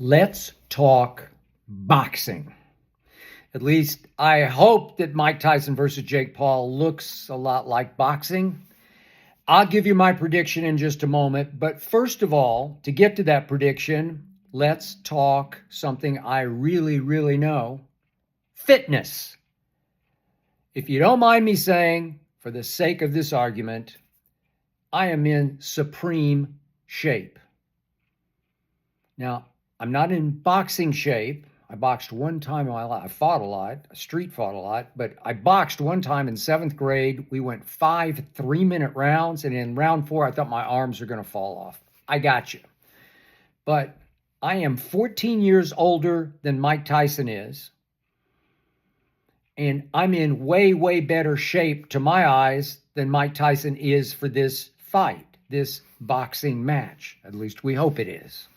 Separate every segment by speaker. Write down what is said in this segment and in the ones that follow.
Speaker 1: Let's talk boxing. At least I hope that Mike Tyson versus Jake Paul looks a lot like boxing. I'll give you my prediction in just a moment. But first of all, to get to that prediction, let's talk something I really know: fitness. If you don't mind me saying, for the sake of this argument, I am in supreme shape. Now, I'm not in boxing shape. I boxed one time in my life. I fought a lot, street fought a lot, but I boxed one time in 7th grade. We went 5 3-minute rounds, and in round 4, I thought my arms were going to fall off. I got you. But I am 14 years older than Mike Tyson is, and I'm in way better shape to my eyes than Mike Tyson is for this fight, this boxing match. At least we hope it is.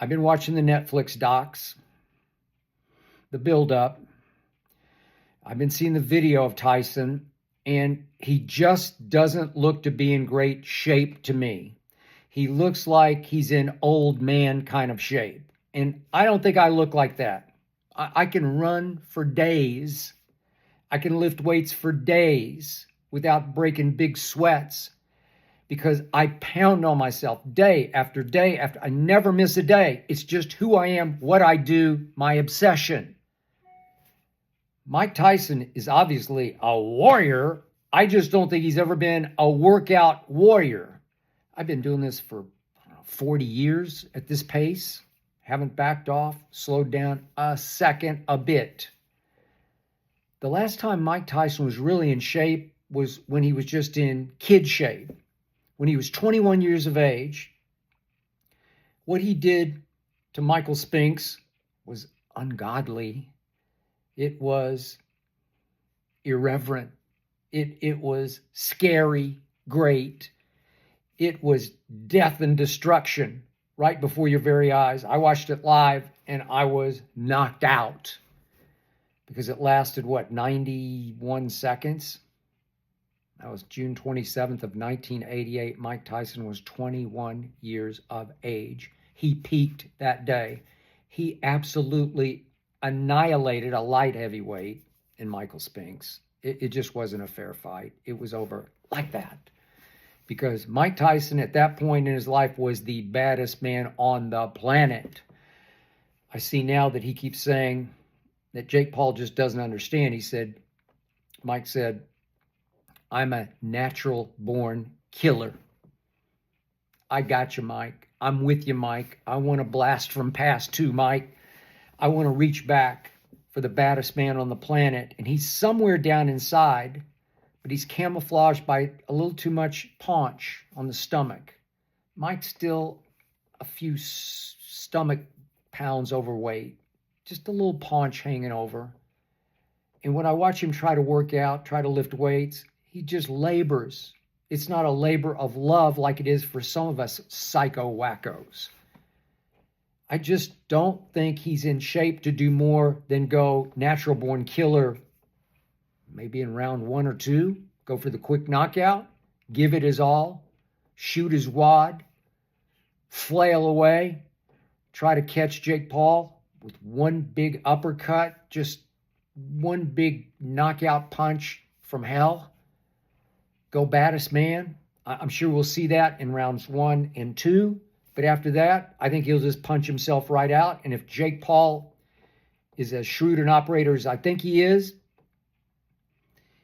Speaker 1: I've been watching the Netflix docs, the build-up. I've been seeing the video of Tyson, and he just doesn't look to be in great shape to me. He looks like he's in old man kind of shape, and I don't think I look like that. I can run for days. I can lift weights for days without breaking big sweats, because I pound on myself day after day after. I never miss a day. It's just who I am, what I do, my obsession. Mike Tyson is obviously a warrior. I just don't think he's ever been a workout warrior. I've been doing this for 40 years at this pace. Haven't backed off, slowed down a second a bit. The last time Mike Tyson was really in shape was when he was just in kid shape. When he was 21 years of age. What he did to Michael Spinks was ungodly. It was irreverent. It was scary, great. It was death and destruction right before your very eyes. I watched it live and I was knocked out because it lasted, 91 seconds? That was June 27th of 1988. Mike Tyson was 21 years of age. He peaked that day. He absolutely annihilated a light heavyweight in Michael Spinks. It just wasn't a fair fight. It was over like that. Because Mike Tyson at that point in his life was the baddest man on the planet. I see now that he keeps saying that Jake Paul just doesn't understand. Mike said, I'm a natural born killer. I got you, Mike. I'm with you, Mike. I want to blast from past too, Mike. I want to reach back for the baddest man on the planet. And he's somewhere down inside, but he's camouflaged by a little too much paunch on the stomach. Mike's still a few stomach pounds overweight, just a little paunch hanging over. And when I watch him try to work out, try to lift weights, he just labors. It's not a labor of love like it is for some of us psycho wackos. I just don't think he's in shape to do more than go natural born killer. Maybe in round 1 or 2, go for the quick knockout, give it his all, shoot his wad, flail away, try to catch Jake Paul with one big uppercut, just one big knockout punch from hell. Go baddest man. I'm sure we'll see that in rounds 1 and 2. But after that, I think he'll just punch himself right out. And if Jake Paul is as shrewd an operator as I think he is,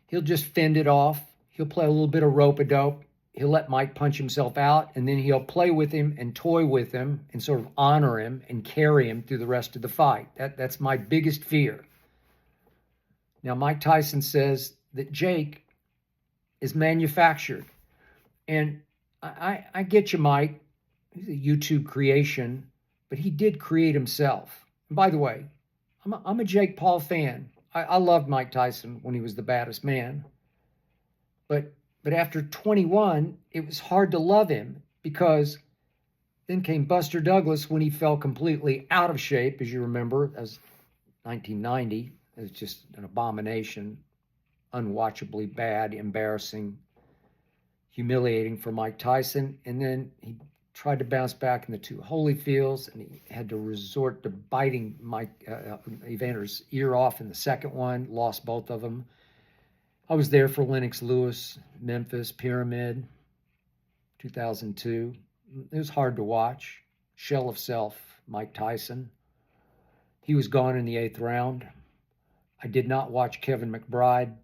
Speaker 1: he'll just fend it off. He'll play a little bit of rope-a-dope. He'll let Mike punch himself out, and then he'll play with him and toy with him and sort of honor him and carry him through the rest of the fight. That's my biggest fear. Now, Mike Tyson says that Jake is manufactured. And I get you, Mike. He's a YouTube creation, but he did create himself. And by the way, I'm a Jake Paul fan. I loved Mike Tyson when he was the baddest man. But after 21, it was hard to love him, because then came Buster Douglas when he fell completely out of shape, as you remember. That was 1990. It was just an abomination, unwatchably bad, embarrassing, humiliating for Mike Tyson. And then he tried to bounce back in the two Holyfields, and he had to resort to biting Mike Evander's ear off in the second one, lost both of them. I was there for Lennox Lewis, Memphis, Pyramid, 2002. It was hard to watch. Shell of Self, Mike Tyson. He was gone in the 8th round. I did not watch Kevin McBride,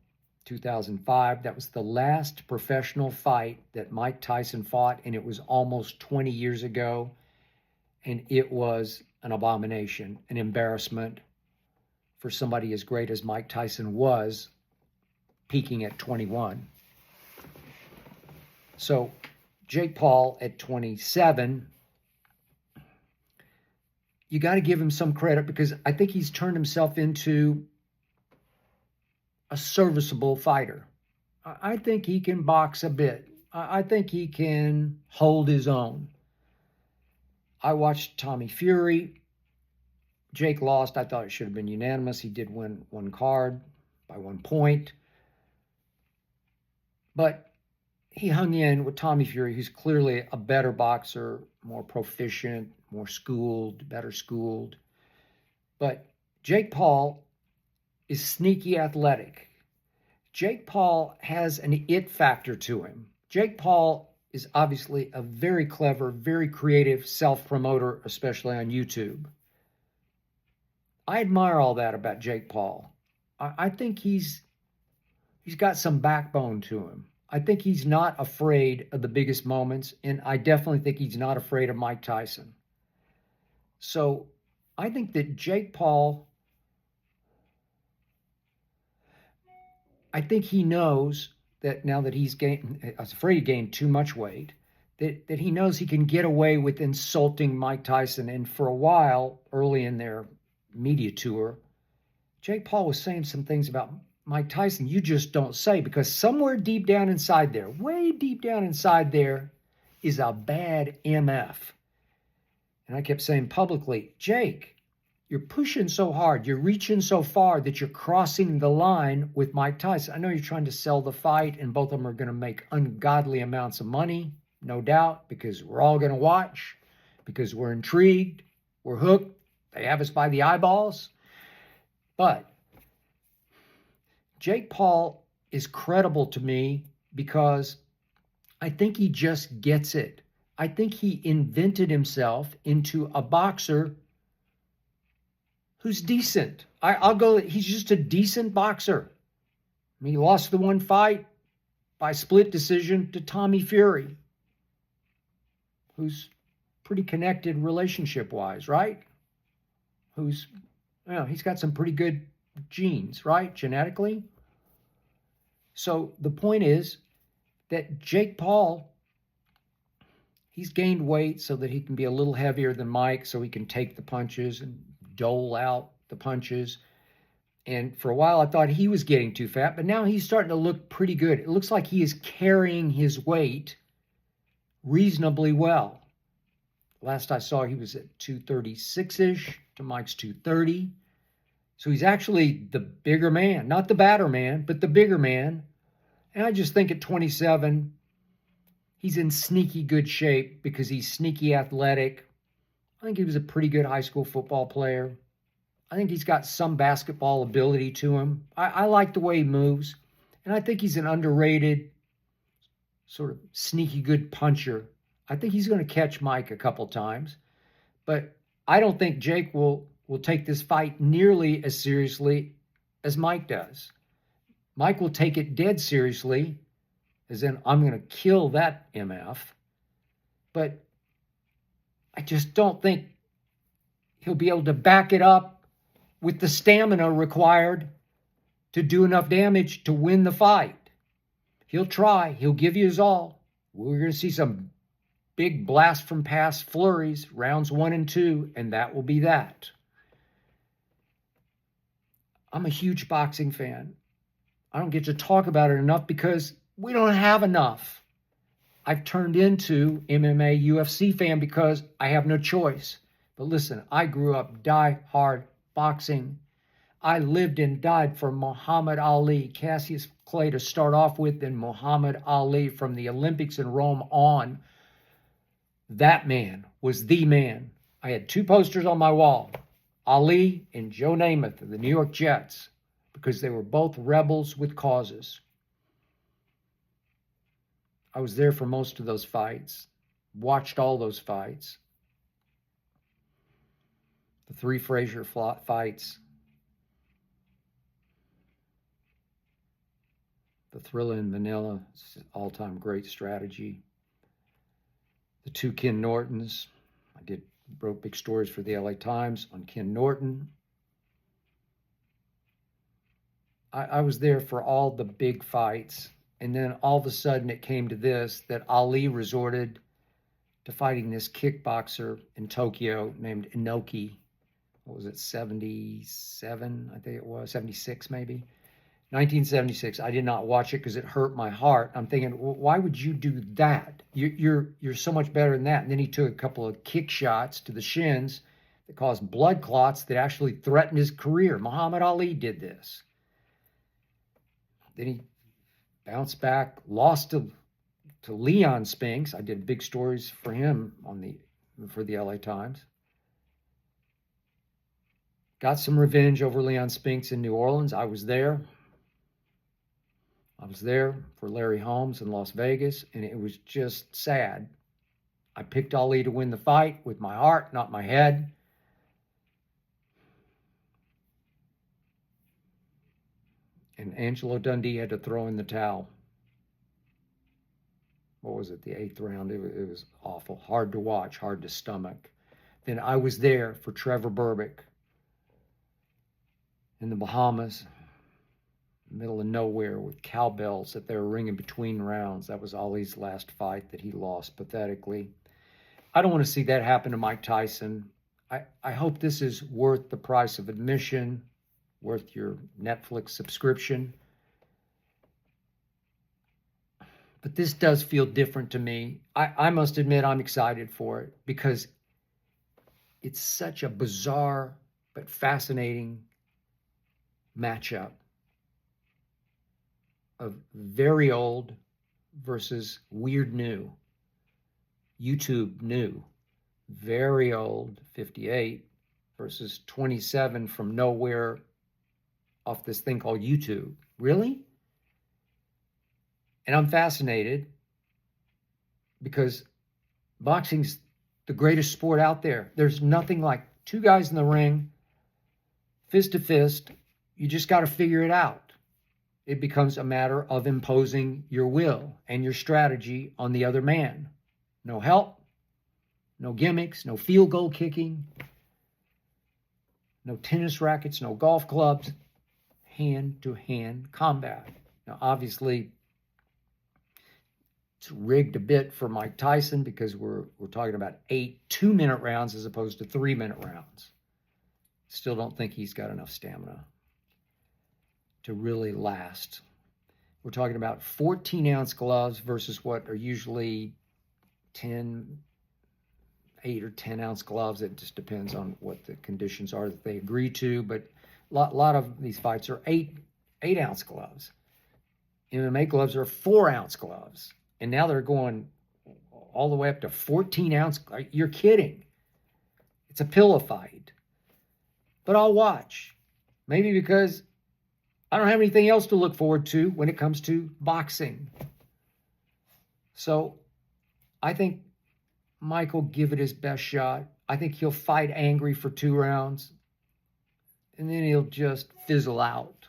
Speaker 1: 2005. That was the last professional fight that Mike Tyson fought, and it was almost 20 years ago. And it was an abomination, an embarrassment for somebody as great as Mike Tyson was, peaking at 21. So Jake Paul at 27, you got to give him some credit, because I think he's turned himself into a serviceable fighter. I think he can box a bit. I think he can hold his own. I watched Tommy Fury. Jake lost. I thought it should have been unanimous. He did win one card by 1 point. But he hung in with Tommy Fury, who's clearly a better boxer, more proficient, more schooled, better schooled. But Jake Paul is sneaky athletic. Jake Paul has an it factor to him. Jake Paul is obviously a very clever, very creative self-promoter, especially on YouTube. I admire all that about Jake Paul. I think he's got some backbone to him. I think he's not afraid of the biggest moments, and I definitely think he's not afraid of Mike Tyson. So I think that Jake Paul, I think he knows that now that he's gained, I was afraid he gained too much weight, that he knows he can get away with insulting Mike Tyson. And for a while, early in their media tour, Jake Paul was saying some things about Mike Tyson you just don't say, because somewhere deep down inside there, way deep down inside there, is a bad MF. And I kept saying publicly, Jake, you're pushing so hard, you're reaching so far that you're crossing the line with Mike Tyson. I know you're trying to sell the fight, and both of them are going to make ungodly amounts of money, no doubt, because we're all going to watch, because we're intrigued, we're hooked, they have us by the eyeballs. But Jake Paul is credible to me because I think he just gets it. I think he invented himself into a boxer who's decent. I'll go, he's just a decent boxer. I mean, he lost the one fight by split decision to Tommy Fury, who's pretty connected relationship-wise, right? Who's, you know, he's got some pretty good genes, right, genetically. So the point is that Jake Paul, he's gained weight so that he can be a little heavier than Mike, so he can take the punches and dole out the punches. And for a while I thought he was getting too fat, but now he's starting to look pretty good. It looks like he is carrying his weight reasonably well. Last I saw, he was at 236-ish to Mike's 230. So he's actually the bigger man, not the badder man, but the bigger man. And I just think at 27, he's in sneaky good shape because he's sneaky athletic. I think he was a pretty good high school football player. I think he's got some basketball ability to him. I like the way he moves. And I think he's an underrated, sort of sneaky good puncher. I think he's going to catch Mike a couple times. But I don't think Jake will take this fight nearly as seriously as Mike does. Mike will take it dead seriously, as in, I'm going to kill that MF. But I just don't think he'll be able to back it up with the stamina required to do enough damage to win the fight. He'll try. He'll give you his all. We're going to see some big blast from past flurries, rounds 1 and 2, and that will be that. I'm a huge boxing fan. I don't get to talk about it enough because we don't have enough. I've turned into MMA UFC fan because I have no choice. But listen, I grew up die-hard boxing. I lived and died for Muhammad Ali, Cassius Clay to start off with, then Muhammad Ali from the Olympics in Rome on. That man was the man. I had 2 posters on my wall, Ali and Joe Namath of the New York Jets, because they were both rebels with causes. I was there for most of those fights, watched all those fights. The 3 Frazier fights, the Thrilla in Manila, all-time great strategy. The 2 Ken Nortons. I wrote big stories for the LA Times on Ken Norton. I was there for all the big fights. And then all of a sudden it came to this, that Ali resorted to fighting this kickboxer in Tokyo named Inoki. What was it, 77, I think it was, 76 maybe? 1976. I did not watch it because it hurt my heart. I'm thinking, well, why would you do that? You're so much better than that. And then he took a couple of kick shots to the shins that caused blood clots that actually threatened his career. Muhammad Ali did this. Then he bounced back, lost to Leon Spinks. I did big stories for him for the LA Times. Got some revenge over Leon Spinks in New Orleans. I was there. I was there for Larry Holmes in Las Vegas, and it was just sad. I picked Ali to win the fight with my heart, not my head. And Angelo Dundee had to throw in the towel. What was it, the 8th round? It was awful, hard to watch, hard to stomach. Then I was there for Trevor Berbick in the Bahamas, middle of nowhere, with cowbells that they were ringing between rounds. That was Ali's last fight that he lost pathetically. I don't want to see that happen to Mike Tyson. I hope this is worth the price of admission, worth your Netflix subscription. But this does feel different to me. I must admit I'm excited for it because it's such a bizarre but fascinating matchup of very old versus weird new. YouTube new. Very old, 58, versus 27 from nowhere off this thing called YouTube. Really? And I'm fascinated because boxing's the greatest sport out there. There's nothing like 2 guys in the ring, fist to fist. You just got to figure it out. It becomes a matter of imposing your will and your strategy on the other man. No help, no gimmicks, no field goal kicking, no tennis rackets, no golf clubs, hand-to-hand combat. Now, obviously, it's rigged a bit for Mike Tyson because we're talking about 8 2-minute rounds as opposed to 3-minute rounds. Still don't think he's got enough stamina to really last. We're talking about 14-ounce gloves versus what are usually 8 or 10-ounce gloves. It just depends on what the conditions are that they agree to. But a lot of these fights are 8-ounce gloves. MMA gloves are 4-ounce gloves. And now they're going all the way up to 14-ounce. You're kidding. It's a pillow fight. But I'll watch. Maybe because I don't have anything else to look forward to when it comes to boxing. So I think Mike will give it his best shot. I think he'll fight angry for 2 rounds. And then he'll just fizzle out.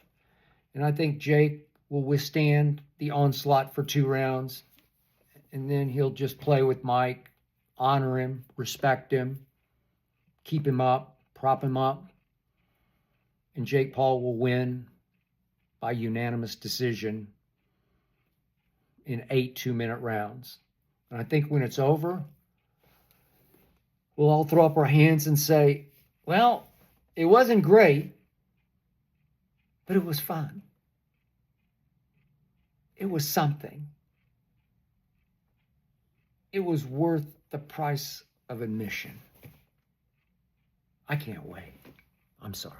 Speaker 1: And I think Jake will withstand the onslaught for 2 rounds. And then he'll just play with Mike, honor him, respect him, keep him up, prop him up. And Jake Paul will win by unanimous decision in 8 2-minute rounds. And I think when it's over, we'll all throw up our hands and say, well, it wasn't great, but it was fun. It was something. It was worth the price of admission. I can't wait. I'm sorry.